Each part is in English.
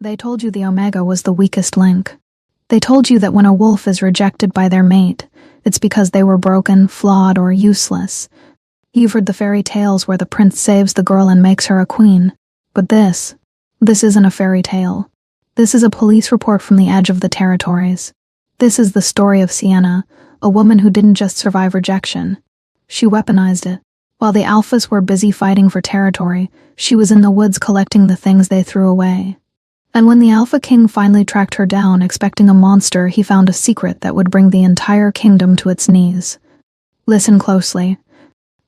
They told you the Omega was the weakest link. They told you that when a wolf is rejected by their mate, it's because they were broken, flawed, or useless. You've heard the fairy tales where the prince saves the girl and makes her a queen. But this isn't a fairy tale. This is a police report from the edge of the territories. This is the story of Sienna, a woman who didn't just survive rejection. She weaponized it. While the alphas were busy fighting for territory, she was in the woods collecting the things they threw away. And when the Alpha King finally tracked her down, expecting a monster, he found a secret that would bring the entire kingdom to its knees. Listen closely.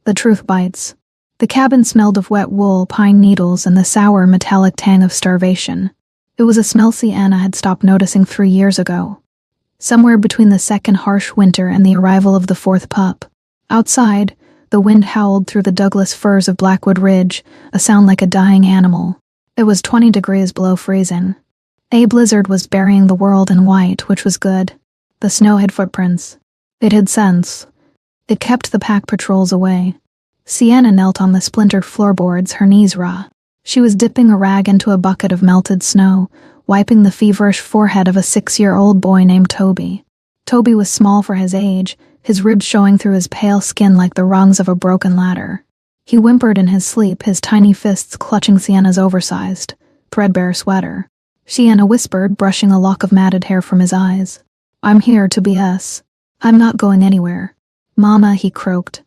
The truth bites. The cabin smelled of wet wool, pine needles, and the sour, metallic tang of starvation. It was a smell Sienna had stopped noticing 3 years ago. Somewhere between the second harsh winter and the arrival of the fourth pup. Outside, the wind howled through the Douglas firs of Blackwood Ridge, a sound like a dying animal. It was 20 degrees below freezing. A blizzard was burying the world in white, which was good. The snow had footprints. It had scents. It kept the pack patrols away. Sienna knelt on the splintered floorboards, her knees raw. She was dipping a rag into a bucket of melted snow, wiping the feverish forehead of a 6-year-old boy named Toby. Toby was small for his age, his ribs showing through his pale skin like the rungs of a broken ladder. He whimpered in his sleep, his tiny fists clutching Sienna's oversized, threadbare sweater. Sienna whispered, brushing a lock of matted hair from his eyes. "I'm here to BS. I'm not going anywhere." "Mama," he croaked.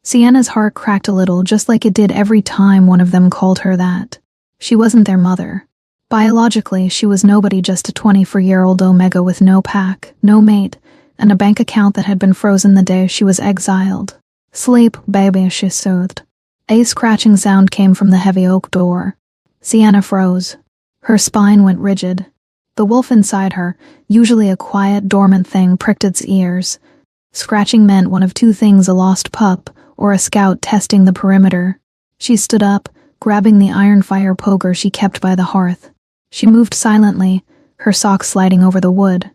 Sienna's heart cracked a little, just like it did every time one of them called her that. She wasn't their mother. Biologically, she was nobody, just a 24-year-old Omega with no pack, no mate, and a bank account that had been frozen the day she was exiled. "Sleep, baby," she soothed. A scratching sound came from the heavy oak door. Sienna froze. Her spine went rigid. The wolf inside her, usually a quiet, dormant thing, pricked its ears. Scratching meant one of two things: a lost pup or a scout testing the perimeter. She stood up, grabbing the iron fire poker she kept by the hearth. She moved silently, her socks sliding over the wood.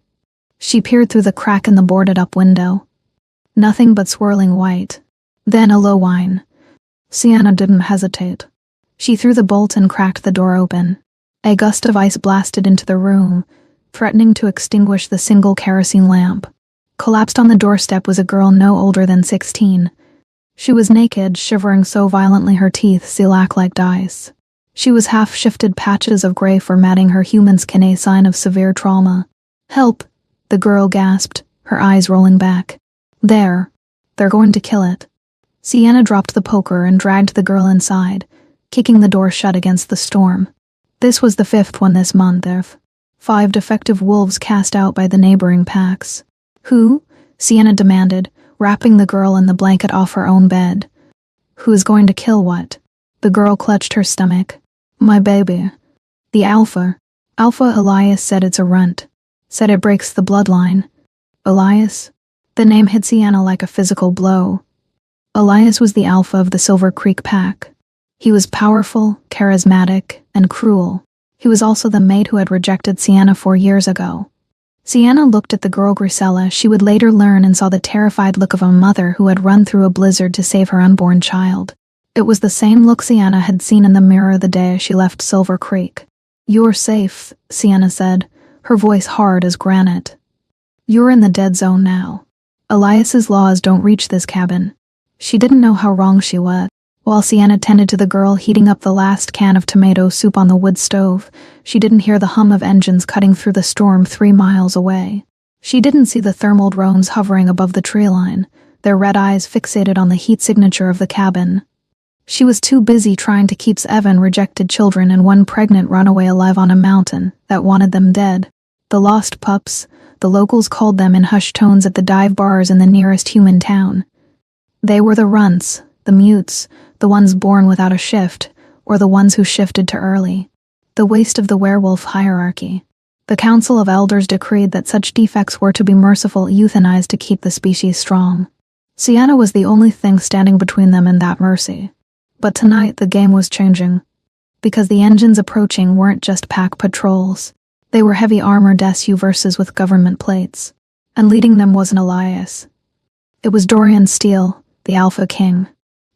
She peered through the crack in the boarded-up window. Nothing but swirling white. Then a low whine. Sienna didn't hesitate. She threw the bolt and cracked the door open. A gust of ice blasted into the room, threatening to extinguish the single kerosene lamp. Collapsed on the doorstep was a girl no older than 16. She was naked, shivering so violently her teeth shellac like dice. She was half-shifted, patches of gray formatting her human skin, a sign of severe trauma. "Help," the girl gasped, her eyes rolling back. They're going to kill it." Sienna dropped the poker and dragged the girl inside, kicking the door shut against the storm. This was the 5th one this month of 5 defective wolves cast out by the neighboring packs. "Who?" Sienna demanded, wrapping the girl in the blanket off her own bed. "Who is going to kill what?" The girl clutched her stomach. "My baby." "The Alpha." "Alpha," Elias said. "It's a runt." "Said it breaks the bloodline." "Elias?" The name hit Sienna like a physical blow. Elias was the Alpha of the Silver Creek Pack. He was powerful, charismatic, and cruel. He was also the mate who had rejected Sienna 4 years ago. Sienna looked at the girl Grisella, she would later learn, and saw the terrified look of a mother who had run through a blizzard to save her unborn child. It was the same look Sienna had seen in the mirror the day she left Silver Creek. "You're safe," Sienna said, her voice hard as granite. "You're in the dead zone now. Elias's laws don't reach this cabin." She didn't know how wrong she was. While Sienna tended to the girl heating up the last can of tomato soup on the wood stove, she didn't hear the hum of engines cutting through the storm 3 miles away. She didn't see the thermal drones hovering above the tree line, their red eyes fixated on the heat signature of the cabin. She was too busy trying to keep 7 rejected children and 1 pregnant runaway alive on a mountain that wanted them dead. The lost pups, the locals called them in hushed tones at the dive bars in the nearest human town. They were the runts, the mutes, the ones born without a shift, or the ones who shifted too early. The waste of the werewolf hierarchy. The Council of Elders decreed that such defects were to be mercifully euthanized to keep the species strong. Sienna was the only thing standing between them and that mercy. But tonight the game was changing. Because the engines approaching weren't just pack patrols. They were heavy armored SUVs with government plates. And leading them wasn't Elias. It was Dorian Steele, the Alpha King.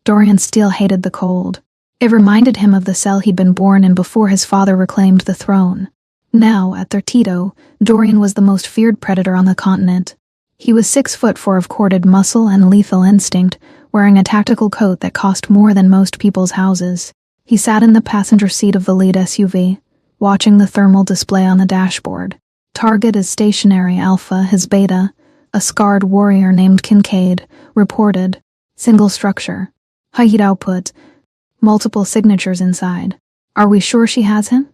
Dorian Steele hated the cold. It reminded him of the cell he'd been born in before his father reclaimed the throne. Now, at Thirtito, Dorian was the most feared predator on the continent. He was 6'4" of corded muscle and lethal instinct, wearing a tactical coat that cost more than most people's houses. He sat in the passenger seat of the lead SUV, watching the thermal display on the dashboard. Target is stationary. Alpha, his beta, a scarred warrior named Kincaid, reported. Single structure. High heat output. Multiple signatures inside. Are we sure she has him?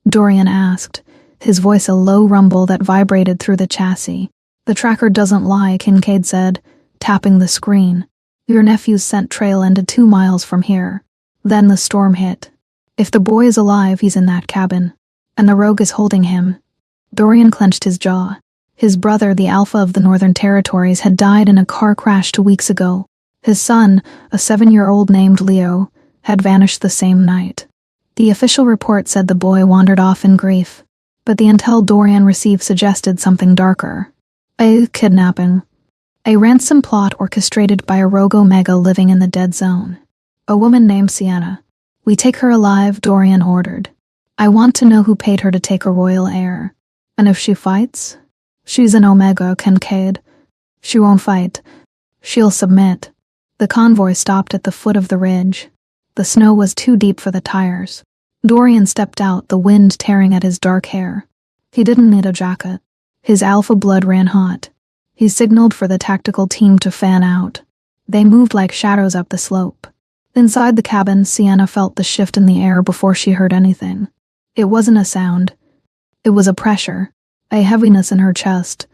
Dorian asked, his voice a low rumble that vibrated through the chassis. The tracker doesn't lie, Kincaid said, tapping the screen. Your nephew's scent trail ended 2 miles from here. Then the storm hit. If the boy is alive, he's in that cabin. And the rogue is holding him. Dorian clenched his jaw. His brother, the Alpha of the Northern Territories, had died in a car crash 2 weeks ago. His son, a 7-year-old named Leo, had vanished the same night. The official report said the boy wandered off in grief, but the intel Dorian received suggested something darker. A kidnapping. A ransom plot orchestrated by a rogue Omega living in the dead zone. A woman named Sienna. We take her alive, Dorian ordered. I want to know who paid her to take a royal heir. And if she fights? She's an Omega, Kincaid. She won't fight. She'll submit. The convoy stopped at the foot of the ridge. The snow was too deep for the tires. Dorian stepped out, the wind tearing at his dark hair. He didn't need a jacket. His alpha blood ran hot. He signaled for the tactical team to fan out. They moved like shadows up the slope. Inside the cabin, Sienna felt the shift in the air before she heard anything. It wasn't a sound. It was a pressure, a heaviness in her chest.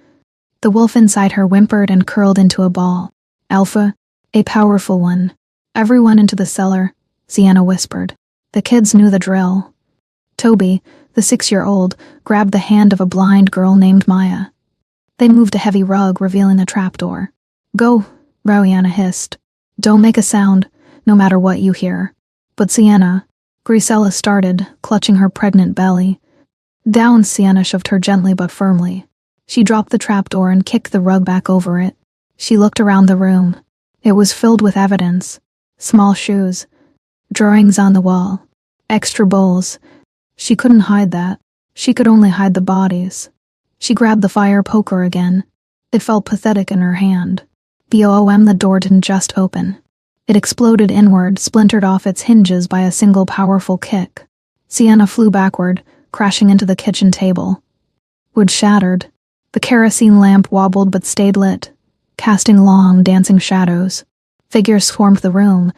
The wolf inside her whimpered and curled into a ball. Alpha, a powerful one. Everyone into the cellar, Sienna whispered. The kids knew the drill. Toby, the 6-year-old, grabbed the hand of a blind girl named Maya. They moved a heavy rug, revealing a trapdoor. Go, Rowiana hissed. Don't make a sound, no matter what you hear. But Sienna, Grisella started, clutching her pregnant belly. Down, Sienna shoved her gently but firmly. She dropped the trapdoor and kicked the rug back over it. She looked around the room. It was filled with evidence. Small shoes. Drawings on the wall. Extra bowls. She couldn't hide that. She could only hide the bodies. She grabbed the fire poker again. It felt pathetic in her hand. The door didn't just open. It exploded inward, splintered off its hinges by a single powerful kick. Sienna flew backward, crashing into the kitchen table. Wood shattered. The kerosene lamp wobbled but stayed lit, casting long, dancing shadows. Figures swarmed the room.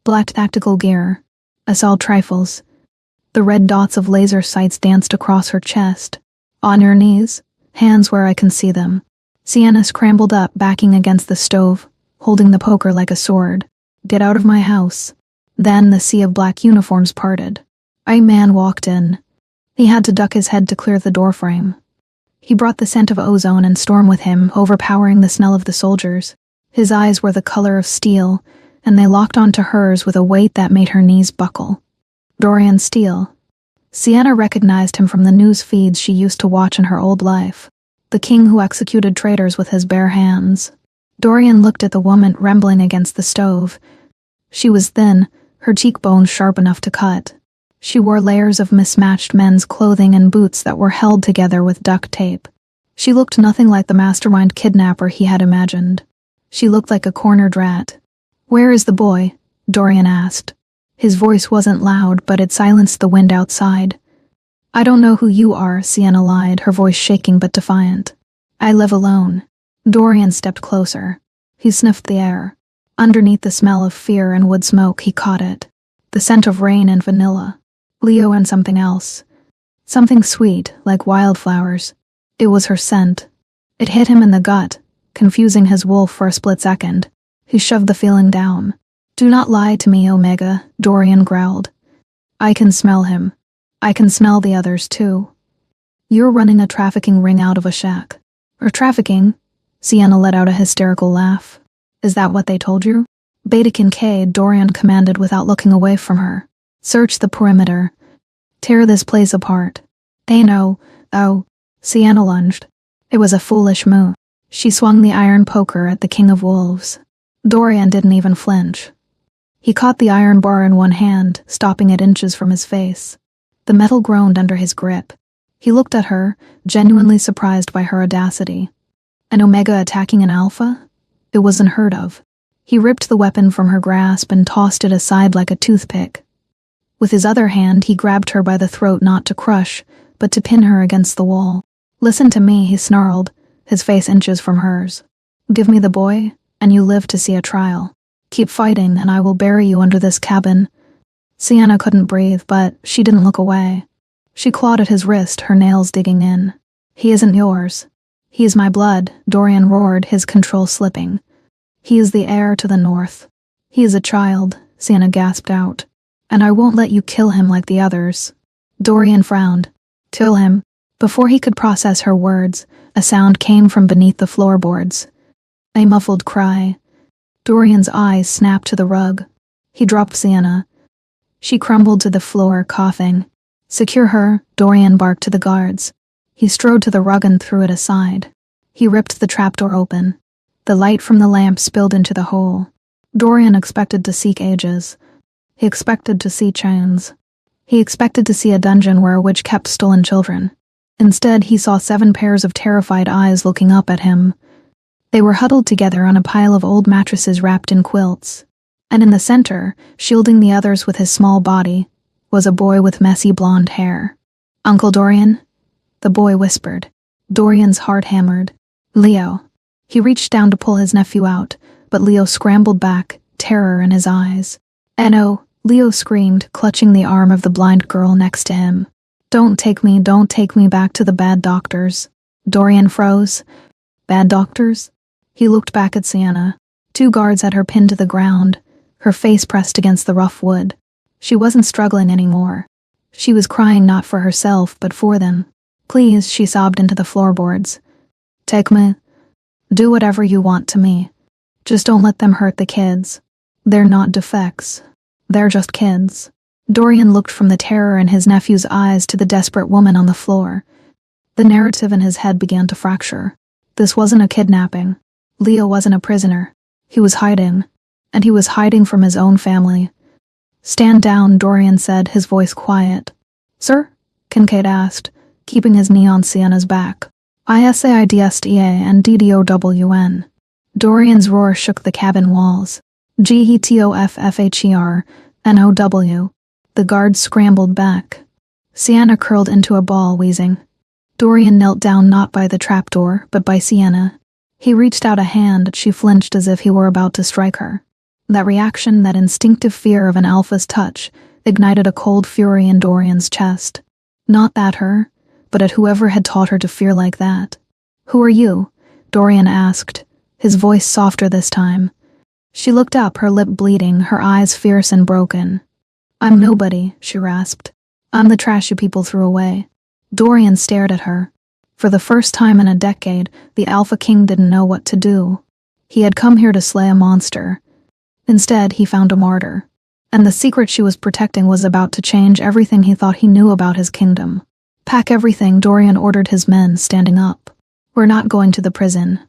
Black tactical gear. Assault rifles. The red dots of laser sights danced across her chest. On your knees, hands where I can see them. Sienna scrambled up, backing against the stove, holding the poker like a sword. Get out of my house. Then the sea of black uniforms parted. A man walked in. He had to duck his head to clear the doorframe. He brought the scent of ozone and storm with him, overpowering the smell of the soldiers. His eyes were the color of steel, and they locked onto hers with a weight that made her knees buckle. Dorian Steele. Sienna recognized him from the news feeds she used to watch in her old life. The king who executed traitors with his bare hands. Dorian looked at the woman trembling against the stove. She was thin, her cheekbones sharp enough to cut. She wore layers of mismatched men's clothing and boots that were held together with duct tape. She looked nothing like the mastermind kidnapper he had imagined. She looked like a cornered rat. Where is the boy? Dorian asked. His voice wasn't loud, but it silenced the wind outside. I don't know who you are, Sienna lied, her voice shaking but defiant. I live alone. Dorian stepped closer. He sniffed the air. Underneath the smell of fear and wood smoke, he caught it. The scent of rain and vanilla. Leo and something else. Something sweet, like wildflowers. It was her scent. It hit him in the gut, confusing his wolf for a split second. He shoved the feeling down. Do not lie to me, Omega, Dorian growled. I can smell him. I can smell the others, too. You're running a trafficking ring out of a shack. Or trafficking? Sienna let out a hysterical laugh. Is that what they told you? Beta Kincaid, Dorian commanded without looking away from her. Search the perimeter. Tear this place apart. They know. Oh, Sienna lunged. It was a foolish move. She swung the iron poker at the King of Wolves. Dorian didn't even flinch. He caught the iron bar in one hand, stopping it inches from his face. The metal groaned under his grip. He looked at her, genuinely surprised by her audacity. An Omega attacking an Alpha? It was unheard of. He ripped the weapon from her grasp and tossed it aside like a toothpick. With his other hand, he grabbed her by the throat not to crush, but to pin her against the wall. "Listen to me," he snarled, his face inches from hers. "Give me the boy, and you live to see a trial. Keep fighting, and I will bury you under this cabin." Sienna couldn't breathe, but she didn't look away. She clawed at his wrist, her nails digging in. "He isn't yours. He is my blood," Dorian roared, his control slipping. "He is the heir to the North. He is a child," Sienna gasped out. "And I won't let you kill him like the others." Dorian frowned. "Kill him?" Before he could process her words, a sound came from beneath the floorboards. A muffled cry. Dorian's eyes snapped to the rug. He dropped Sienna. She crumbled to the floor, coughing. "Secure her," Dorian barked to the guards. He strode to the rug and threw it aside. He ripped the trapdoor open. The light from the lamp spilled into the hole. Dorian expected to seek ages. He expected to see chains. He expected to see a dungeon where a witch kept stolen children. Instead, he saw 7 pairs of terrified eyes looking up at him. They were huddled together on a pile of old mattresses wrapped in quilts. And in the center, shielding the others with his small body, was a boy with messy blonde hair. "Uncle Dorian?" The boy whispered. Dorian's heart hammered. "Leo." He reached down to pull his nephew out, but Leo scrambled back, terror in his eyes. "Eno," Leo screamed, clutching the arm of the blind girl next to him. Don't take me back to the bad doctors." Dorian froze. "Bad doctors?" He looked back at Sienna. 2 guards had her pinned to the ground, her face pressed against the rough wood. She wasn't struggling anymore. She was crying not for herself, but for them. "Please," she sobbed into the floorboards. "Take me. Do whatever you want to me. Just don't let them hurt the kids. They're not defects. They're just kids." Dorian looked from the terror in his nephew's eyes to the desperate woman on the floor. The narrative in his head began to fracture. This wasn't a kidnapping. Leo wasn't a prisoner. He was hiding. And he was hiding from his own family. "Stand down," Dorian said, his voice quiet. "Sir?" Kincaid asked, keeping his knee on Sienna's back. "ISAIDSTA and DDOWN." Dorian's roar shook the cabin walls. "GETOFFHER, NOW." The guards scrambled back. Sienna curled into a ball, wheezing. Dorian knelt down not by the trapdoor, but by Sienna. He reached out a hand, she flinched as if he were about to strike her. That reaction, that instinctive fear of an alpha's touch, ignited a cold fury in Dorian's chest. Not at her, but at whoever had taught her to fear like that. "Who are you?" Dorian asked, his voice softer this time. She looked up, her lip bleeding, her eyes fierce and broken. "I'm nobody," she rasped. "I'm the trash you people threw away." Dorian stared at her. For the first time in a decade, the Alpha King didn't know what to do. He had come here to slay a monster. Instead, he found a martyr. And the secret she was protecting was about to change everything he thought he knew about his kingdom. "Pack everything," Dorian ordered his men, standing up. "We're not going to the prison."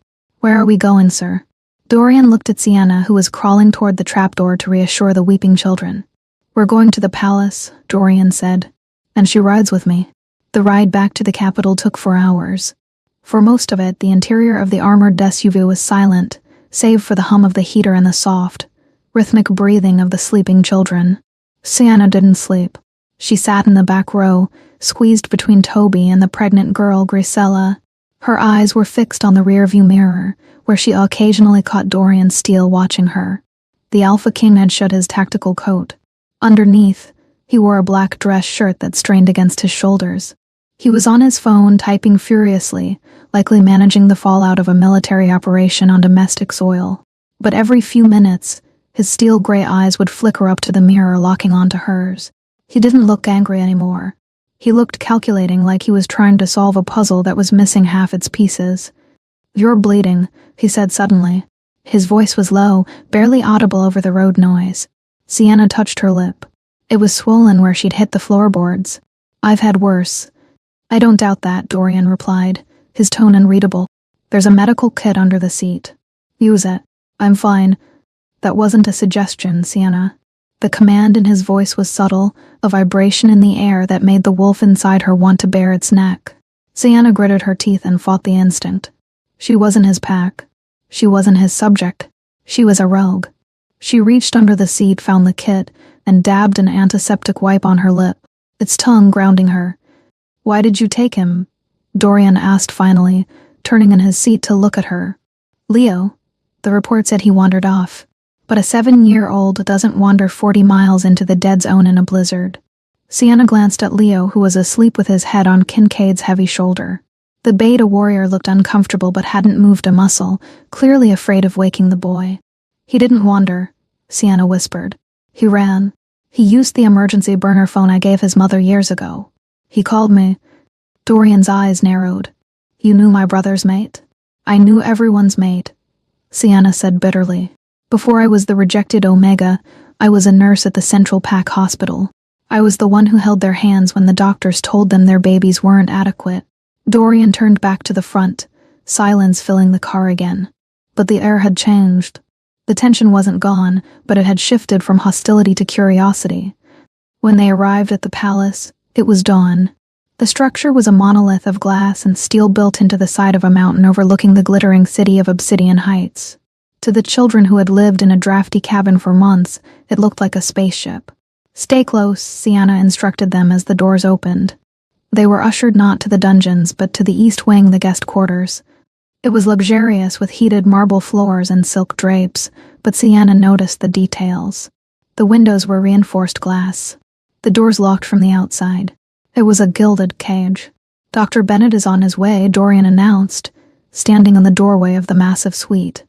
"Where are we going, sir?" Dorian looked at Sienna, who was crawling toward the trapdoor to reassure the weeping children. "We're going to the palace," Dorian said. "And she rides with me." The ride back to the capital took 4 hours. For most of it, the interior of the armored SUV was silent, save for the hum of the heater and the soft, rhythmic breathing of the sleeping children. Sienna didn't sleep. She sat in the back row, squeezed between Toby and the pregnant girl, Grisella. Her eyes were fixed on the rearview mirror, where she occasionally caught Dorian Steele watching her. The Alpha King had shed his tactical coat. Underneath, he wore a black dress shirt that strained against his shoulders. He was on his phone, typing furiously, likely managing the fallout of a military operation on domestic soil. But every few minutes, his steel-gray eyes would flicker up to the mirror, locking onto hers. He didn't look angry anymore. He looked calculating, like he was trying to solve a puzzle that was missing half its pieces. "You're bleeding," he said suddenly. His voice was low, barely audible over the road noise. Sienna touched her lip. It was swollen where she'd hit the floorboards. "I've had worse." "I don't doubt that," Dorian replied, his tone unreadable. "There's a medical kit under the seat. Use it." "I'm fine." "That wasn't a suggestion, Sienna." The command in his voice was subtle, a vibration in the air that made the wolf inside her want to bare its neck. Sienna gritted her teeth and fought the instinct. She wasn't his pack. She wasn't his subject. She was a rogue. She reached under the seat, found the kit, and dabbed an antiseptic wipe on her lip, its tongue grounding her. "Why did you take him?" Dorian asked finally, turning in his seat to look at her. "Leo." The report said he wandered off. But a 7-year-old doesn't wander 40 miles into the dead zone in a blizzard. Sienna glanced at Leo, who was asleep with his head on Kincaid's heavy shoulder. The beta warrior looked uncomfortable but hadn't moved a muscle, clearly afraid of waking the boy. "He didn't wander," Sienna whispered. "He ran. He used the emergency burner phone I gave his mother years ago. He called me." Dorian's eyes narrowed. "You knew my brother's mate?" "I knew everyone's mate," Sienna said bitterly. "Before I was the rejected Omega, I was a nurse at the Central Pack Hospital. I was the one who held their hands when the doctors told them their babies weren't adequate." Dorian turned back to the front, silence filling the car again. But the air had changed. The tension wasn't gone, but it had shifted from hostility to curiosity. When they arrived at the palace, it was dawn. The structure was a monolith of glass and steel built into the side of a mountain overlooking the glittering city of Obsidian Heights. To the children who had lived in a drafty cabin for months, it looked like a spaceship. "Stay close," Sienna instructed them as the doors opened. They were ushered not to the dungeons, but to the east wing, the guest quarters. It was luxurious with heated marble floors and silk drapes, but Sienna noticed the details. The windows were reinforced glass. The doors locked from the outside. It was a gilded cage. "Dr. Bennett is on his way," Dorian announced, standing in the doorway of the massive suite.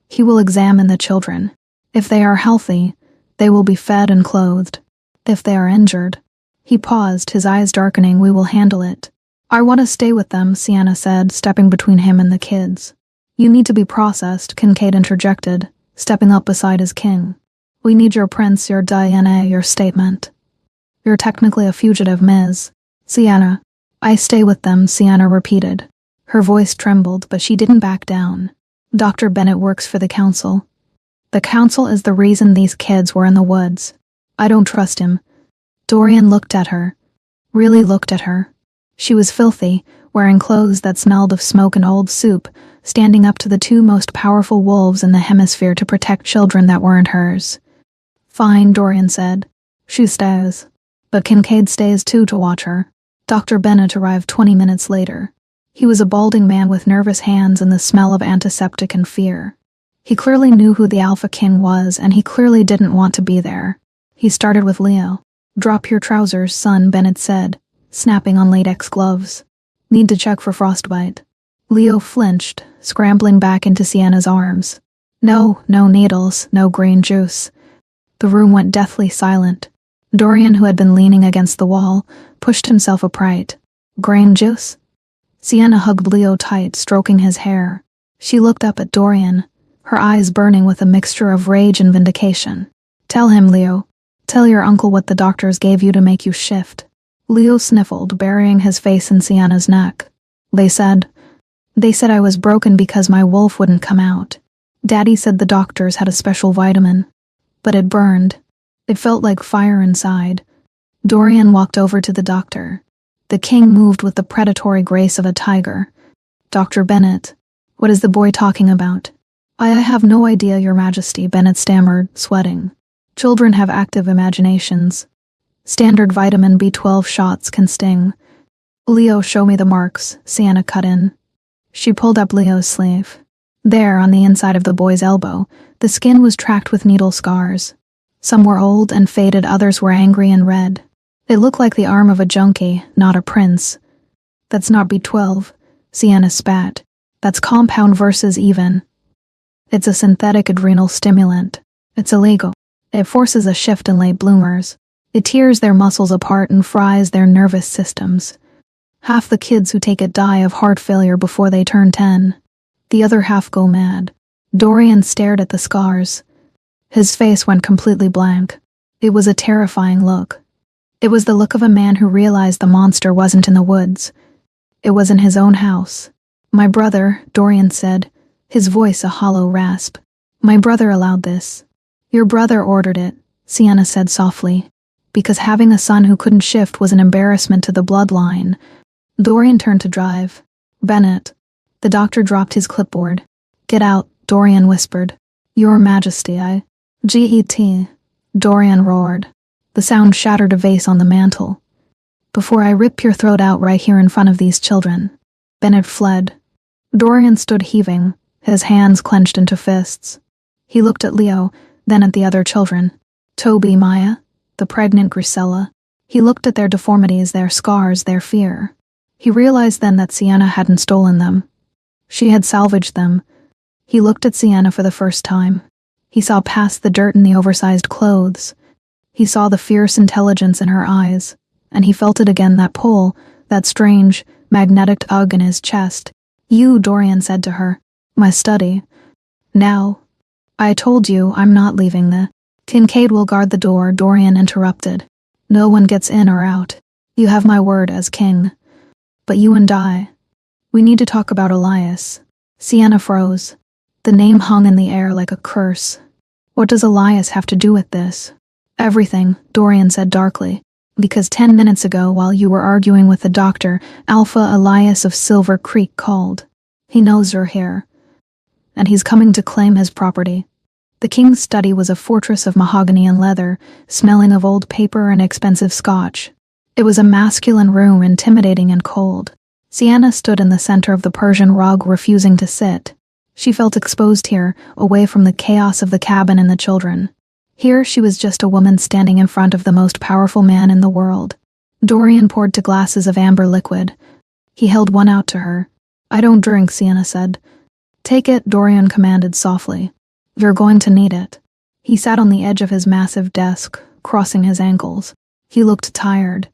"He will examine the children. If they are healthy, they will be fed and clothed. If they are injured—" He paused, his eyes darkening. "We will handle it." "I want to stay with them," Sienna said, stepping between him and the kids. "You need to be processed," Kincaid interjected, stepping up beside his king. "We need your prince, your DNA, your statement." "You're technically a fugitive, Ms. Sienna." "I stay with them," Sienna repeated. Her voice trembled, but she didn't back down. "Dr. Bennett works for the council. The council is the reason these kids were in the woods. I don't trust him." Dorian looked at her. Really looked at her. She was filthy, wearing clothes that smelled of smoke and old soup, standing up to the two most powerful wolves in the hemisphere to protect children that weren't hers. "Fine," Dorian said. "She stays. But Kincaid stays too to watch her." Dr. Bennett arrived 20 minutes later. He was a balding man with nervous hands and the smell of antiseptic and fear. He clearly knew who the Alpha King was, and he clearly didn't want to be there. He started with Leo. "Drop your trousers, son," Bennett said, snapping on latex gloves. "Need to check for frostbite." Leo flinched, scrambling back into Sienna's arms. No needles, no green juice." The room went deathly silent. Dorian, who had been leaning against the wall, pushed himself upright. "Green juice?" Sienna hugged Leo tight, stroking his hair. She looked up at Dorian, her eyes burning with a mixture of rage and vindication. "Tell him, Leo. Tell your uncle what the doctors gave you to make you shift." Leo sniffled, burying his face in Sienna's neck. They said I was broken because my wolf wouldn't come out. Daddy said the doctors had a special vitamin. But it burned. It felt like fire inside." Dorian walked over to the doctor. The king moved with the predatory grace of a tiger. "Dr. Bennett, what is the boy talking about?" I have no idea, Your Majesty," Bennett stammered, sweating. "Children have active imaginations. Standard vitamin B12 shots can sting." "Leo, show me the marks," Sienna cut in. She pulled up Leo's sleeve. There, on the inside of the boy's elbow, the skin was tracked with needle scars. Some were old and faded, others were angry and red. It looked like the arm of a junkie, not a prince. "That's not B12, Sienna spat. "That's compound versus even. It's a synthetic adrenal stimulant. It's illegal. It forces a shift in late bloomers. It tears their muscles apart and fries their nervous systems. Half the kids who take it die of heart failure before they turn 10. The other half go mad." Dorian stared at the scars. His face went completely blank. It was a terrifying look. It was the look of a man who realized the monster wasn't in the woods. It was in his own house. "My brother," Dorian said, his voice a hollow rasp. "My brother allowed this." "Your brother ordered it," Sienna said softly, because having a son who couldn't shift was an embarrassment to the bloodline. Dorian turned to drive. Bennett. The doctor dropped his clipboard. Get out, Dorian whispered. Your Majesty, I. Get. Dorian roared. The sound shattered a vase on the mantel. Before I rip your throat out right here in front of these children. Bennett fled. Dorian stood heaving, his hands clenched into fists. He looked at Leo, then at the other children. Toby, Maya, the pregnant Grisella. He looked at their deformities, their scars, their fear. He realized then that Sienna hadn't stolen them. She had salvaged them. He looked at Sienna for the first time. He saw past the dirt in the oversized clothes. He saw the fierce intelligence in her eyes, and he felt it again, that pull, that strange, magnetic tug in his chest. You, Dorian said to her. My study. Now. I told you I'm not leaving the... Kincaid will guard the door, Dorian interrupted. No one gets in or out. You have my word as king. But you and I. We need to talk about Elias. Sienna froze. The name hung in the air like a curse. What does Elias have to do with this? Everything, Dorian said darkly. Because 10 minutes ago, while you were arguing with the doctor, Alpha Elias of Silver Creek called. He knows you're here. And he's coming to claim his property. The king's study was a fortress of mahogany and leather, smelling of old paper and expensive scotch. It was a masculine room, intimidating and cold. Sienna stood in the center of the Persian rug, refusing to sit. She felt exposed here, away from the chaos of the cabin and the children. Here she was just a woman standing in front of the most powerful man in the world. Dorian poured 2 glasses of amber liquid. He held one out to her. I don't drink, Sienna said. Take it, Dorian commanded softly. You're going to need it. He sat on the edge of his massive desk, crossing his ankles. He looked tired.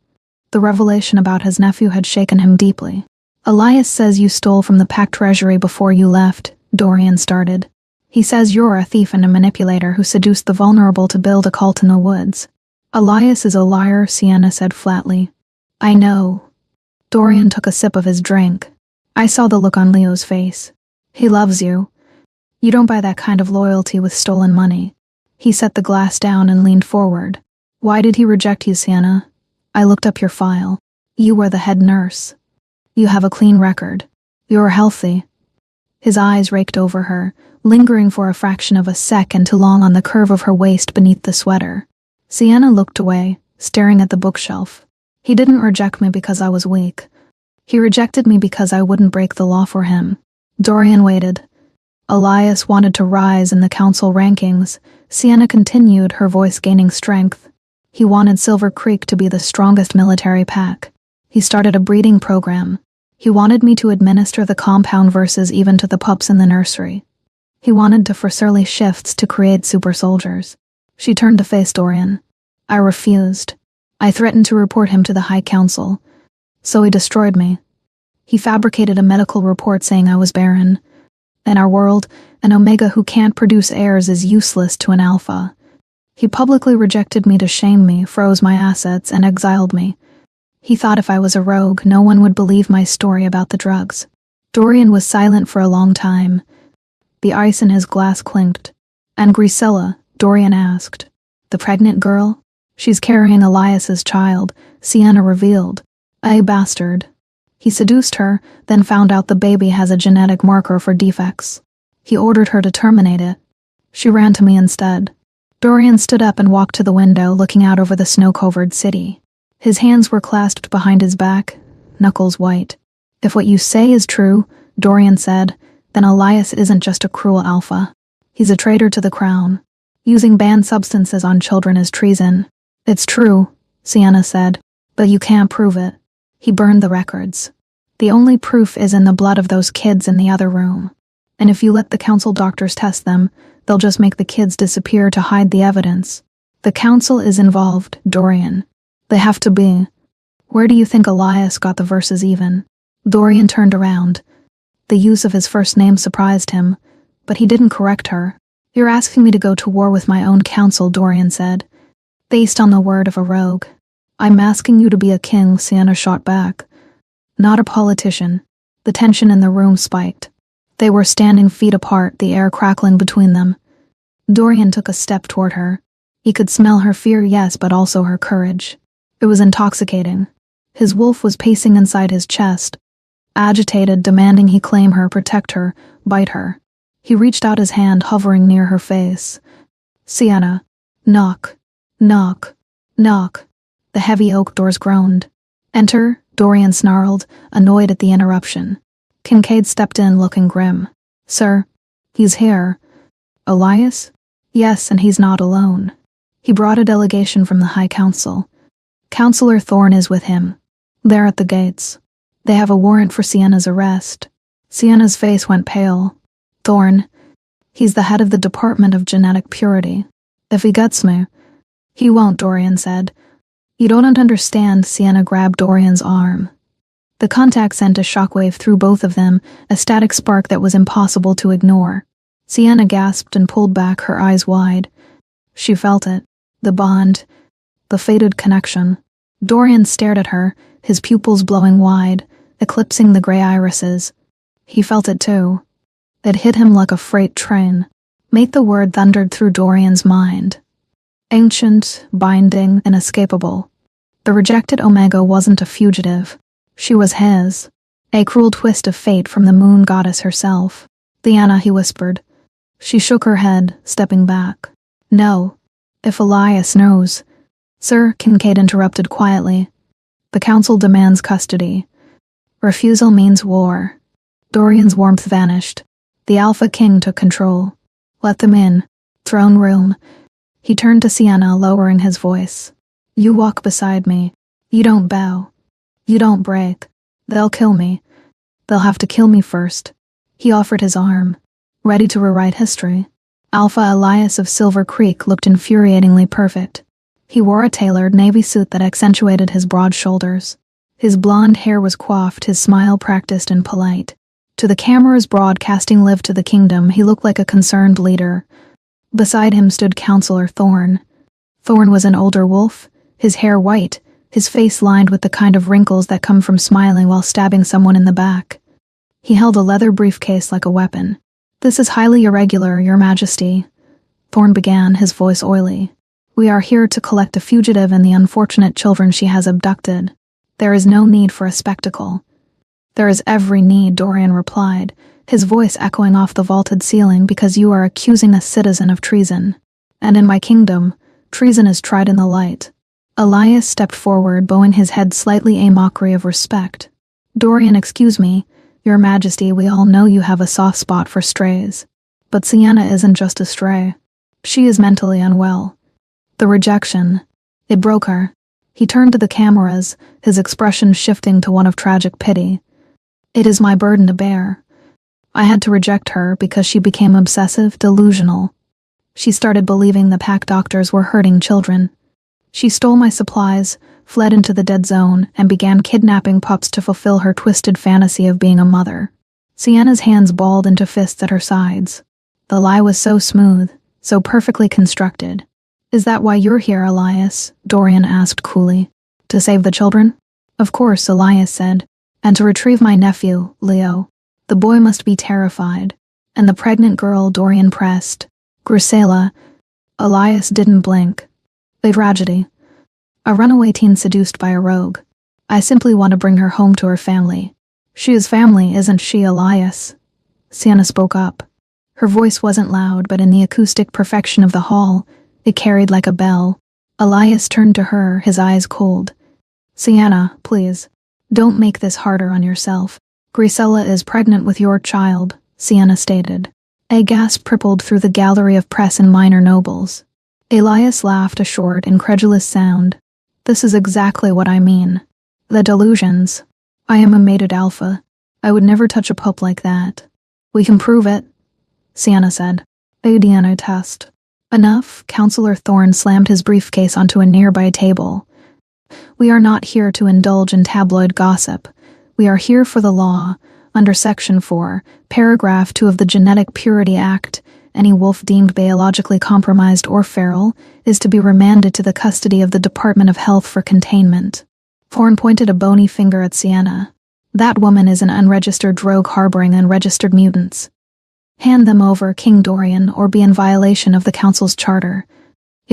The revelation about his nephew had shaken him deeply. Elias says you stole from the packed treasury before you left, Dorian started. He says you're a thief and a manipulator who seduced the vulnerable to build a cult in the woods. Elias is a liar, Sienna said flatly. I know. Dorian took a sip of his drink. I saw the look on Leo's face. He loves you. You don't buy that kind of loyalty with stolen money. He set the glass down and leaned forward. Why did he reject you, Sienna? I looked up your file. You were the head nurse. You have a clean record. You're healthy. His eyes raked over her, lingering for a fraction of a second too long on the curve of her waist beneath the sweater. Sienna looked away, staring at the bookshelf. He didn't reject me because I was weak. He rejected me because I wouldn't break the law for him. Dorian waited. Elias wanted to rise in the council rankings. Sienna continued, her voice gaining strength. He wanted Silver Creek to be the strongest military pack. He started a breeding program. He wanted me to administer the compound verses even to the pups in the nursery. He wanted to force early shifts to create super soldiers. She turned to face Dorian. I refused. I threatened to report him to the High Council. So he destroyed me. He fabricated a medical report saying I was barren. In our world, an Omega who can't produce heirs is useless to an Alpha. He publicly rejected me to shame me, froze my assets, and exiled me. He thought if I was a rogue, no one would believe my story about the drugs. Dorian was silent for a long time. The ice in his glass clinked. And Grisella, Dorian asked. The pregnant girl? She's carrying Elias's child, Sienna revealed. A bastard. He seduced her, then found out the baby has a genetic marker for defects. He ordered her to terminate it. She ran to me instead. Dorian stood up and walked to the window, looking out over the snow-covered city. His hands were clasped behind his back, knuckles white. If what you say is true, Dorian said, then Elias isn't just a cruel Alpha. He's a traitor to the crown. Using banned substances on children is treason. It's true, Sienna said, but you can't prove it. He burned the records. The only proof is in the blood of those kids in the other room. And if you let the council doctors test them, they'll just make the kids disappear to hide the evidence. The council is involved, Dorian. They have to be. Where do you think Elias got the verses even? Dorian turned around. The use of his first name surprised him, but he didn't correct her. You're asking me to go to war with my own council, Dorian said. Based on the word of a rogue. I'm asking you to be a king, Sienna shot back. Not a politician. The tension in the room spiked. They were standing feet apart, the air crackling between them. Dorian took a step toward her. He could smell her fear, yes, but also her courage. It was intoxicating. His wolf was pacing inside his chest, agitated, demanding he claim her, protect her, bite her. He reached out his hand, hovering near her face. Sienna. Knock. Knock. Knock. The heavy oak doors groaned. Enter, Dorian snarled, annoyed at the interruption. Kincaid stepped in, looking grim. Sir, he's here. Elias? Yes, and he's not alone. He brought a delegation from the High Council. Councillor Thorne is with him. They're at the gates. They have a warrant for Sienna's arrest. Sienna's face went pale. Thorne. He's the head of the Department of Genetic Purity. If he gets me. He won't, Dorian said. You don't understand. Sienna grabbed Dorian's arm. The contact sent a shockwave through both of them, a static spark that was impossible to ignore. Sienna gasped and pulled back, her eyes wide. She felt it. The bond. The fated connection. Dorian stared at her, his pupils blowing wide, eclipsing the gray irises. He felt it too. It hit him like a freight train. Mate, the word thundered through Dorian's mind. Ancient, binding, inescapable. The rejected Omega wasn't a fugitive. She was his. A cruel twist of fate from the moon goddess herself. Diana, he whispered. She shook her head, stepping back. No. If Elias knows. Sir, Kincaid interrupted quietly. The council demands custody. Refusal means war. Dorian's warmth vanished. The Alpha King took control. Let them in. Throne room. He turned to Sienna, lowering his voice. You walk beside me. You don't bow. You don't break. They'll kill me. They'll have to kill me first. He offered his arm. Ready to rewrite history. Alpha Elias of Silver Creek looked infuriatingly perfect. He wore a tailored navy suit that accentuated his broad shoulders. His blonde hair was coiffed, his smile practiced and polite. To the cameras broadcasting Live to the Kingdom, he looked like a concerned leader. Beside him stood Councillor Thorne. Thorne was an older wolf, his hair white, his face lined with the kind of wrinkles that come from smiling while stabbing someone in the back. He held a leather briefcase like a weapon. This is highly irregular, Your Majesty. Thorne began, his voice oily. We are here to collect a fugitive and the unfortunate children she has abducted. There is no need for a spectacle. There is every need, Dorian replied, his voice echoing off the vaulted ceiling, because you are accusing a citizen of treason. And in my kingdom, treason is tried in the light. Elias stepped forward, bowing his head slightly, a mockery of respect. Dorian, excuse me, Your Majesty, we all know you have a soft spot for strays. But Sienna isn't just a stray. She is mentally unwell. The rejection. It broke her. He turned to the cameras, his expression shifting to one of tragic pity. It is my burden to bear. I had to reject her because she became obsessive, delusional. She started believing the pack doctors were hurting children. She stole my supplies, fled into the dead zone, and began kidnapping pups to fulfill her twisted fantasy of being a mother. Sienna's hands balled into fists at her sides. The lie was so smooth, so perfectly constructed. Is that why you're here, Elias? Dorian asked coolly. To save the children? Of course, Elias said. And to retrieve my nephew, Leo. The boy must be terrified. And the pregnant girl, Dorian pressed. Grisela. Elias didn't blink. A tragedy. A runaway teen seduced by a rogue. I simply want to bring her home to her family. She is family, isn't she, Elias? Sienna spoke up. Her voice wasn't loud, but in the acoustic perfection of the hall, it carried like a bell. Elias turned to her, his eyes cold. Sienna, please. Don't make this harder on yourself. Grisela is pregnant with your child, Sienna stated. A gasp rippled through the gallery of press and minor nobles. Elias laughed, a short, incredulous sound. This is exactly what I mean. The delusions. I am a mated alpha. I would never touch a pup like that. We can prove it, Sienna said. A DNA test. Enough, Councillor Thorne slammed his briefcase onto a nearby table. We are not here to indulge in tabloid gossip. We are here for the law. Under Section 4, Paragraph 2 of the Genetic Purity Act, any wolf deemed biologically compromised or feral is to be remanded to the custody of the Department of Health for containment. Thorne pointed a bony finger at Sienna. That woman is an unregistered rogue harboring unregistered mutants. Hand them over, King Dorian, or be in violation of the Council's charter.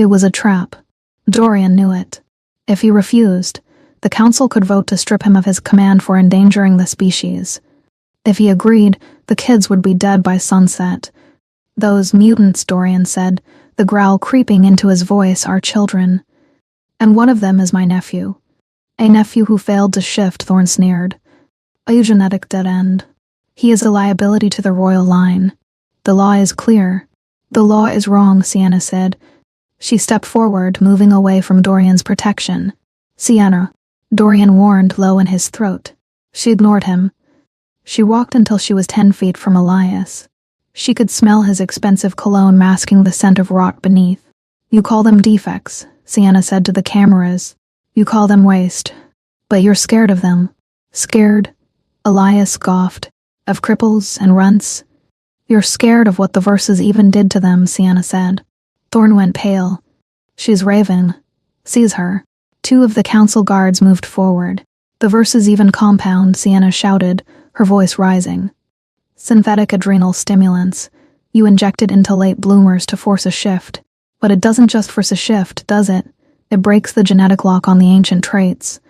It was a trap. Dorian knew it. If he refused, the council could vote to strip him of his command for endangering the species. If he agreed, the kids would be dead by sunset. Those mutants, Dorian said, the growl creeping into his voice, are children. And one of them is my nephew. A nephew who failed to shift, Thorne sneered. A eugenetic dead end. He is a liability to the royal line. The law is clear. The law is wrong, Sienna said. She stepped forward, moving away from Dorian's protection. Sienna, Dorian warned, low in his throat. She ignored him. She walked until she was 10 feet from Elias. She could smell his expensive cologne masking the scent of rot beneath. You call them defects, Sienna said to the cameras. You call them waste. But you're scared of them. Scared? Elias scoffed. Of cripples and runts? You're scared of what the verses even did to them, Sienna said. Thorne went pale. She's Raven. Seize her. 2 of the council guards moved forward. The verses even compound, Sienna shouted, her voice rising. Synthetic adrenal stimulants. You inject it into late bloomers to force a shift. But it doesn't just force a shift, does it? It breaks the genetic lock on the ancient traits.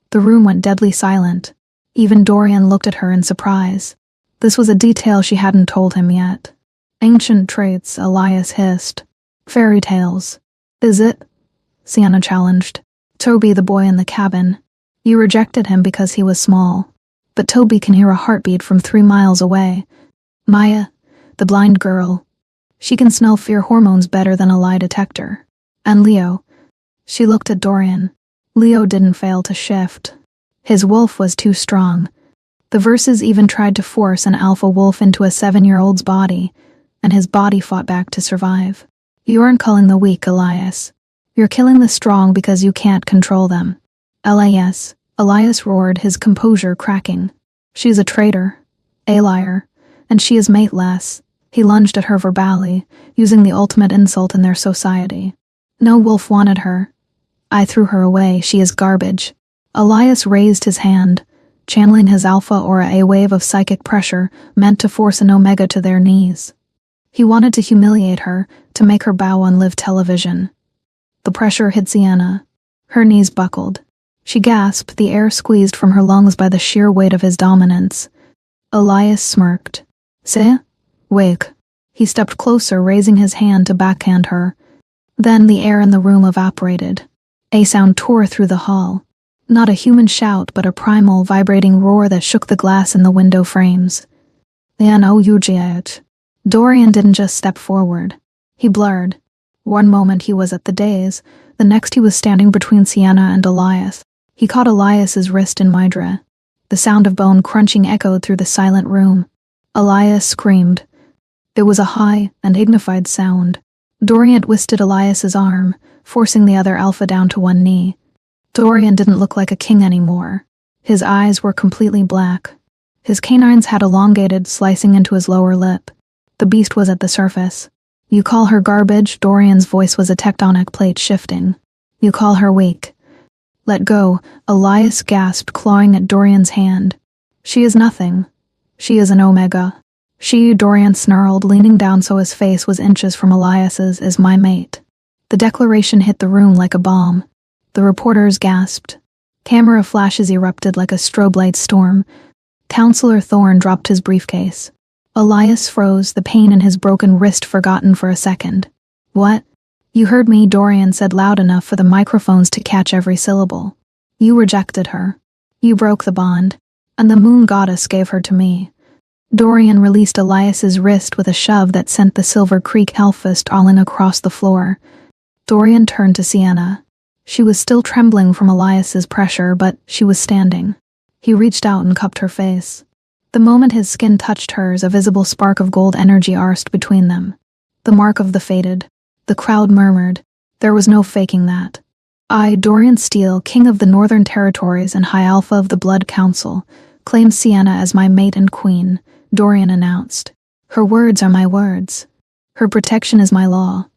The room went deadly silent. Even Dorian looked at her in surprise. This was a detail she hadn't told him yet. Ancient traits, Elias hissed. Fairy tales. Is it? Sienna challenged. Toby, the boy in the cabin. You rejected him because he was small. But Toby can hear a heartbeat from 3 miles away. Maya, the blind girl. She can smell fear hormones better than a lie detector. And Leo. She looked at Dorian. Leo didn't fail to shift. His wolf was too strong. The verses even tried to force an alpha wolf into a 7-year-old's body, and his body fought back to survive. You aren't killing the weak, Elias. You're killing the strong because you can't control them. Elias roared, his composure cracking. She's a traitor, a liar, and she is mateless. He lunged at her verbally, using the ultimate insult in their society. No wolf wanted her. I threw her away, she is garbage. Elias raised his hand, channeling his alpha aura, a wave of psychic pressure meant to force an omega to their knees. He wanted to humiliate her, to make her bow on live television. The pressure hit Sienna. Her knees buckled. She gasped, the air squeezed from her lungs by the sheer weight of his dominance. Elias smirked. C'est? Wake. He stepped closer, raising his hand to backhand her. Then the air in the room evaporated. A sound tore through the hall. Not a human shout, but a primal, vibrating roar that shook the glass in the window frames. Dorian didn't just step forward. He blurred. One moment he was at the dais, the next he was standing between Sienna and Elias. He caught Elias's wrist in Mydra. The sound of bone crunching echoed through the silent room. Elias screamed. It was a high and dignified sound. Dorian twisted Elias's arm, forcing the other alpha down to one knee. Dorian didn't look like a king anymore. His eyes were completely black. His canines had elongated, slicing into his lower lip. The beast was at the surface. You call her garbage? Dorian's voice was a tectonic plate shifting. You call her weak. Let go, Elias gasped, clawing at Dorian's hand. She is nothing. She is an omega. She, Dorian snarled, leaning down so his face was inches from Elias's, is my mate. The declaration hit the room like a bomb. The reporters gasped. Camera flashes erupted like a strobe light storm. Counselor Thorne dropped his briefcase. Elias froze, the pain in his broken wrist forgotten for a second. What? You heard me, Dorian said loud enough for the microphones to catch every syllable. You rejected her. You broke the bond. And the moon goddess gave her to me. Dorian released Elias's wrist with a shove that sent the Silver Creek Hellfist rolling across the floor. Dorian turned to Sienna. She was still trembling from Elias's pressure, but she was standing. He reached out and cupped her face. The moment his skin touched hers, a visible spark of gold energy arced between them. The mark of the fated. The crowd murmured. There was no faking that. I, Dorian Steele, King of the Northern Territories and High Alpha of the Blood Council, claim Sienna as my mate and queen, Dorian announced. Her words are my words. Her protection is my law.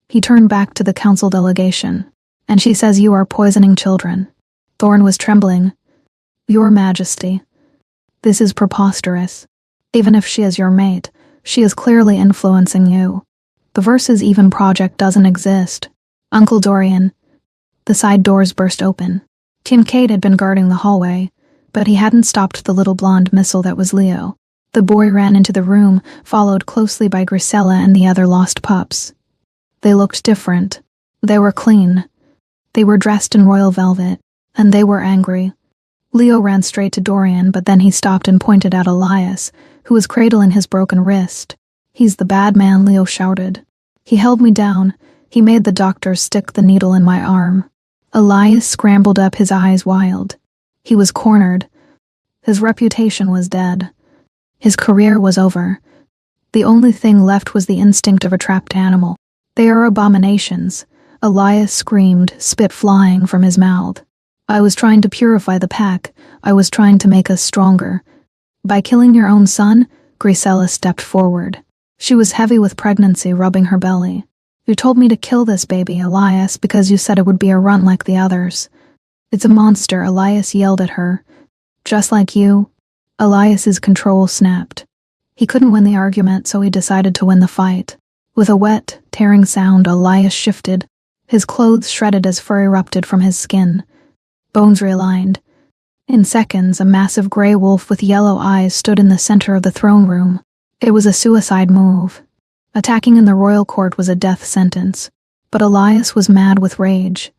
He turned back to the council delegation. And she says you are poisoning children. Thorne was trembling. Your Majesty. This is preposterous. Even if she is your mate, she is clearly influencing you. The Versus Even project doesn't exist. Uncle Dorian. The side doors burst open. Kincaid had been guarding the hallway, but he hadn't stopped the little blonde missile that was Leo. The boy ran into the room, followed closely by Grisella and the other lost pups. They looked different. They were clean. They were dressed in royal velvet, and they were angry. Leo ran straight to Dorian, but then he stopped and pointed at Elias, who was cradling his broken wrist. "He's the bad man," Leo shouted. He held me down. He made the doctor stick the needle in my arm. Elias scrambled up, his eyes wild. He was cornered. His reputation was dead. His career was over. The only thing left was the instinct of a trapped animal. "They are abominations," Elias screamed, spit flying from his mouth. "I was trying to purify the pack. I was trying to make us stronger." "By killing your own son?" Grisella stepped forward. She was heavy with pregnancy, rubbing her belly. "You told me to kill this baby, Elias, because you said it would be a runt like the others." "It's a monster," Elias yelled at her. "Just like you." Elias's control snapped. He couldn't win the argument, so he decided to win the fight. With a wet, tearing sound, Elias shifted. His clothes shredded as fur erupted from his skin. Bones realigned. In seconds, a massive gray wolf with yellow eyes stood in the center of the throne room. It was a suicide move. Attacking in the royal court was a death sentence, but Elias was mad with rage.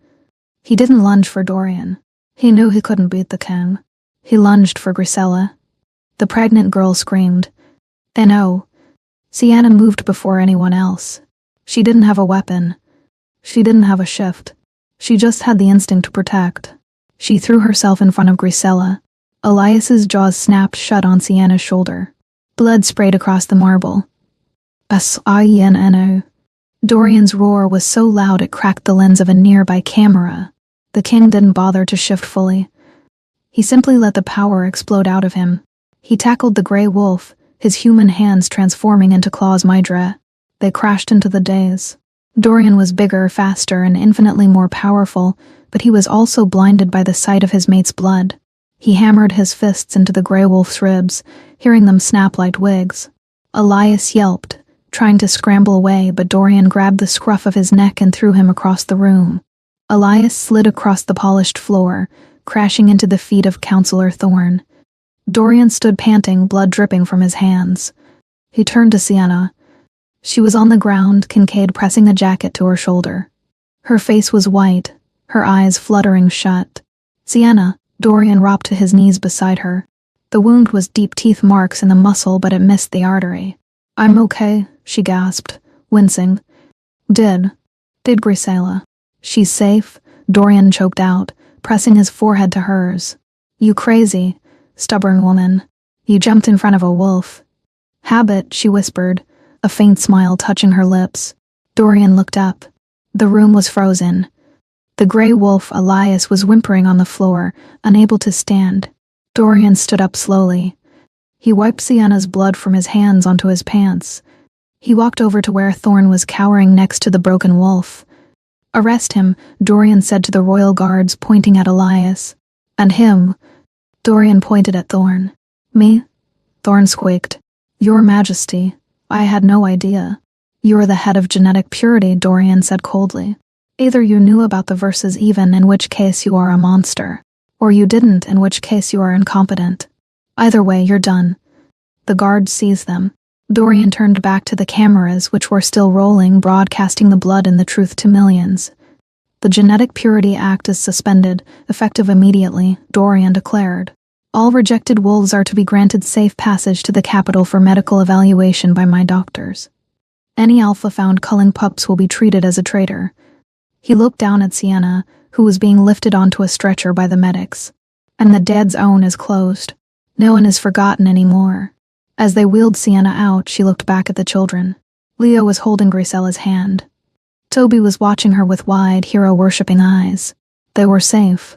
He didn't lunge for Dorian. He knew he couldn't beat the king. He lunged for Grisella. The pregnant girl screamed. Then Sienna moved before anyone else. She didn't have a weapon. She didn't have a shift. She just had the instinct to protect. She threw herself in front of Grisella. Elias's jaws snapped shut on Sienna's shoulder. Blood sprayed across the marble. S-I-N-N-O. Dorian's roar was so loud it cracked the lens of a nearby camera. The king didn't bother to shift fully. He simply let the power explode out of him. He tackled the gray wolf, his human hands transforming into claws Mydra. They crashed into the daze. Dorian was bigger, faster, and infinitely more powerful, but he was also blinded by the sight of his mate's blood. He hammered his fists into the gray wolf's ribs, hearing them snap like twigs. Elias yelped, trying to scramble away, but Dorian grabbed the scruff of his neck and threw him across the room. Elias slid across the polished floor, crashing into the feet of Counselor Thorne. Dorian stood panting, blood dripping from his hands. He turned to Sienna. She was on the ground, Kincaid pressing a jacket to her shoulder. Her face was white, her eyes fluttering shut. "Sienna," Dorian dropped to his knees beside her. The wound was deep teeth marks in the muscle, but it missed the artery. "I'm okay," she gasped, wincing. Did Grisella. "She's safe," Dorian choked out, pressing his forehead to hers. "You crazy, stubborn woman. You jumped in front of a wolf." "Habit," she whispered, a faint smile touching her lips. Dorian looked up. The room was frozen. The gray wolf, Elias, was whimpering on the floor, unable to stand. Dorian stood up slowly. He wiped Sienna's blood from his hands onto his pants. He walked over to where Thorne was cowering next to the broken wolf. "Arrest him," Dorian said to the royal guards, pointing at Elias. "And him." Dorian pointed at Thorne. "Me?" Thorne squeaked. "Your Majesty. I had no idea." "You're the head of genetic purity," Dorian said coldly. "Either you knew about the verses even, in which case you are a monster, or you didn't, in which case you are incompetent. Either way, you're done." The guards seized them. Dorian turned back to the cameras, which were still rolling, broadcasting the blood and the truth to millions. "The Genetic Purity Act is suspended, effective immediately," Dorian declared. "All rejected wolves are to be granted safe passage to the capital for medical evaluation by my doctors. Any alpha found culling pups will be treated as a traitor." He looked down at Sienna, who was being lifted onto a stretcher by the medics. "And the dead zone is closed. No one is forgotten anymore." As they wheeled Sienna out, she looked back at the children. Leo was holding Grisella's hand. Toby was watching her with wide, hero-worshipping eyes. They were safe.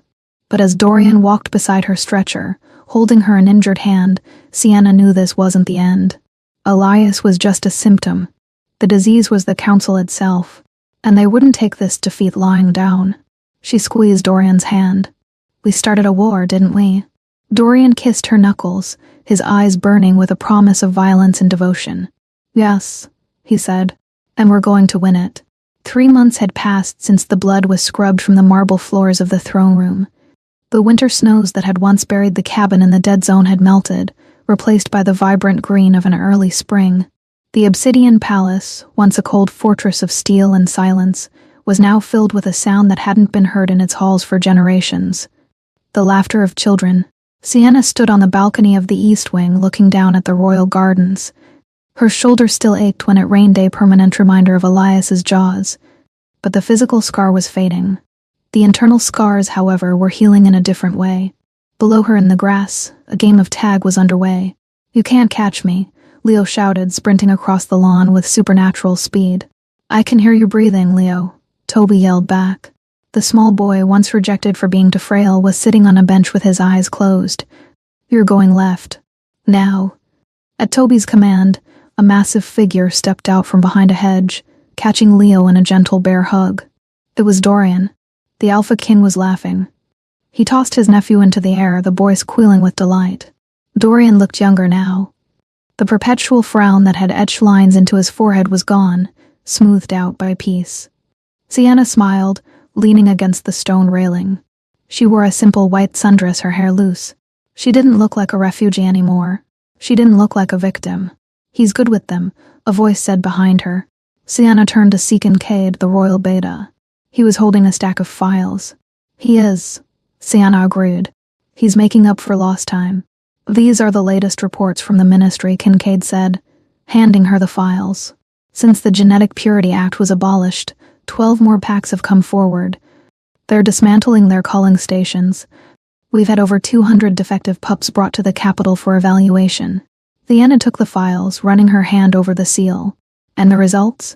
But as Dorian walked beside her stretcher, holding her an injured hand, Sienna knew this wasn't the end. Elias was just a symptom. The disease was the council itself, and they wouldn't take this defeat lying down. She squeezed Dorian's hand. "We started a war, didn't we?" Dorian kissed her knuckles, his eyes burning with a promise of violence and devotion. "Yes," he said, "and we're going to win it." 3 months had passed since the blood was scrubbed from the marble floors of the throne room. The winter snows that had once buried the cabin in the dead zone had melted, replaced by the vibrant green of an early spring. The obsidian palace, once a cold fortress of steel and silence, was now filled with a sound that hadn't been heard in its halls for generations. The laughter of children. Sienna stood on the balcony of the east wing looking down at the royal gardens. Her shoulder still ached when it rained, a permanent reminder of Elias's jaws. But the physical scar was fading. The internal scars, however, were healing in a different way. Below her in the grass, a game of tag was underway. "You can't catch me," Leo shouted, sprinting across the lawn with supernatural speed. "I can hear you breathing, Leo," Toby yelled back. The small boy, once rejected for being too frail, was sitting on a bench with his eyes closed. "You're going left. Now." At Toby's command, a massive figure stepped out from behind a hedge, catching Leo in a gentle bear hug. It was Dorian. The Alpha King was laughing. He tossed his nephew into the air, the boy squealing with delight. Dorian looked younger now. The perpetual frown that had etched lines into his forehead was gone, smoothed out by peace. Sienna smiled, leaning against the stone railing. She wore a simple white sundress, her hair loose. She didn't look like a refugee anymore. She didn't look like a victim. "He's good with them," a voice said behind her. Sienna turned to see Kincaid, the royal beta. He was holding a stack of files. "He is," Sienna agreed. "He's making up for lost time." "These are the latest reports from the ministry," Kincaid said, handing her the files. "Since the Genetic Purity Act was abolished, 12 more packs have come forward. They're dismantling their culling stations. We've had over 200 defective pups brought to the capital for evaluation." Sienna took the files, running her hand over the seal. "And the results?"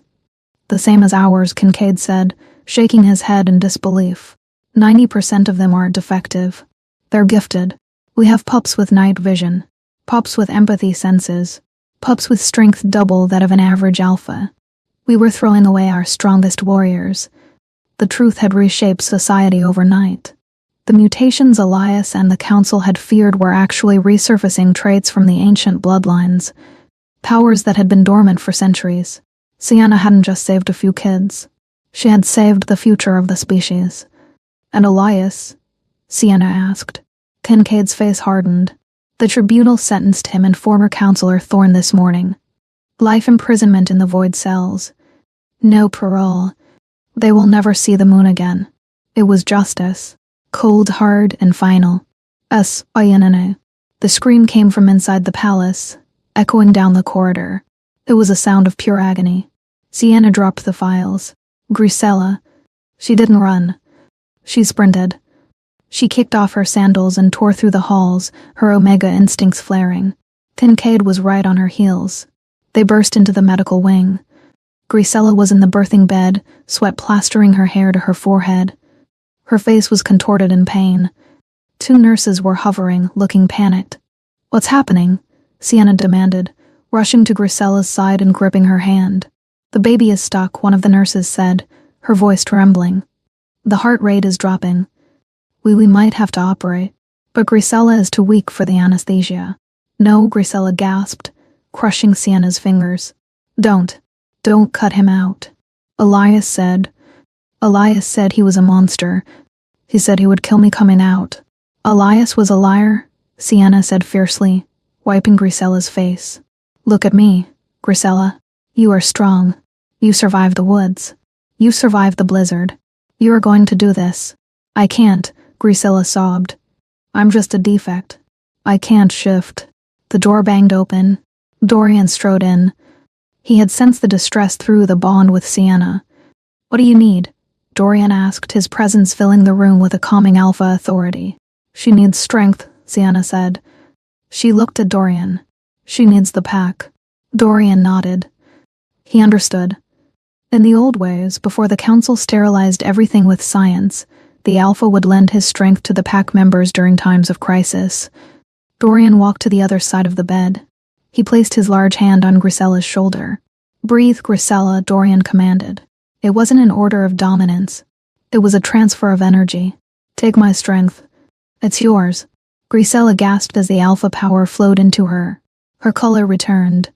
"The same as ours," Kincaid said, shaking his head in disbelief. 90% of them are defective. They're gifted. We have pups with night vision, pups with empathy senses, pups with strength double that of an average alpha. We were throwing away our strongest warriors. The truth had reshaped society overnight. The mutations Elias and the Council had feared were actually resurfacing traits from the ancient bloodlines, powers that had been dormant for centuries. Sienna hadn't just saved a few kids. She had saved the future of the species. "And Elias?" Sienna asked. Kincaid's face hardened. "The tribunal sentenced him and former counselor Thorne this morning. Life imprisonment in the void cells. No parole. They will never see the moon again. It was justice. Cold, hard, and final. Ayanane." The scream came from inside the palace, echoing down the corridor. It was a sound of pure agony. Sienna dropped the files. Grisella. She didn't run. She sprinted. She kicked off her sandals and tore through the halls, her Omega instincts flaring. Kincaid was right on her heels. They burst into the medical wing. Grisella was in the birthing bed, sweat plastering her hair to her forehead. Her face was contorted in pain. 2 nurses were hovering, looking panicked. "What's happening?" Sienna demanded, rushing to Grisella's side and gripping her hand. "The baby is stuck," one of the nurses said, her voice trembling. "The heart rate is dropping. We might have to operate, but Grisella is too weak for the anesthesia." "No," Grisella gasped, crushing Sienna's fingers. Don't cut him out." Elias said he was a monster. He said he would kill me coming out." "Elias was a liar," Sienna said fiercely, wiping Grisella's face. "Look at me, Grisella. You are strong. You survived the woods. You survived the blizzard. You are going to do this." "I can't," Grisella sobbed. "I'm just a defect. I can't shift." The door banged open. Dorian strode in. He had sensed the distress through the bond with Sienna. "What do you need?" Dorian asked, his presence filling the room with a calming alpha authority. "She needs strength," Sienna said. She looked at Dorian. "She needs the pack." Dorian nodded. He understood. In the old ways, before the Council sterilized everything with science, the Alpha would lend his strength to the pack members during times of crisis. Dorian walked to the other side of the bed. He placed his large hand on Grisella's shoulder. "Breathe, Grisella," Dorian commanded. It wasn't an order of dominance. It was a transfer of energy. "Take my strength. It's yours." Grisella gasped as the alpha power flowed into her. Her color returned.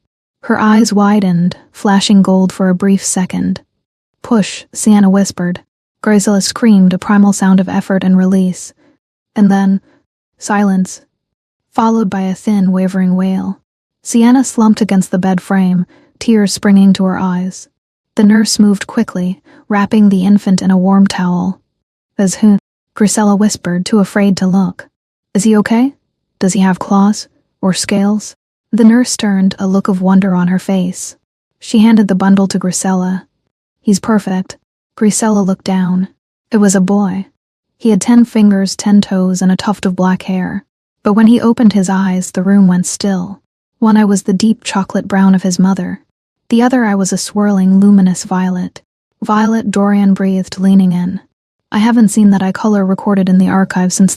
Her eyes widened, flashing gold for a brief second. Push, Sienna whispered. Gracilla screamed, a primal sound of effort and release. And then, silence, followed by a thin, wavering wail. Sienna slumped against the bed frame, tears springing to her eyes. The nurse moved quickly, wrapping the infant in a warm towel. Is he? Gracilla whispered, too afraid to look. Is he okay? Does he have claws? Or scales? The nurse turned, a look of wonder on her face. She handed the bundle to Gracilla. He's perfect. Gracilla looked down. It was a boy. He had 10 fingers, 10 toes, and a tuft of black hair. But when he opened his eyes, the room went still. One eye was the deep chocolate brown of his mother. The other eye was a swirling, luminous violet. Violet, Dorian breathed, leaning in. I haven't seen that eye color recorded in the archive since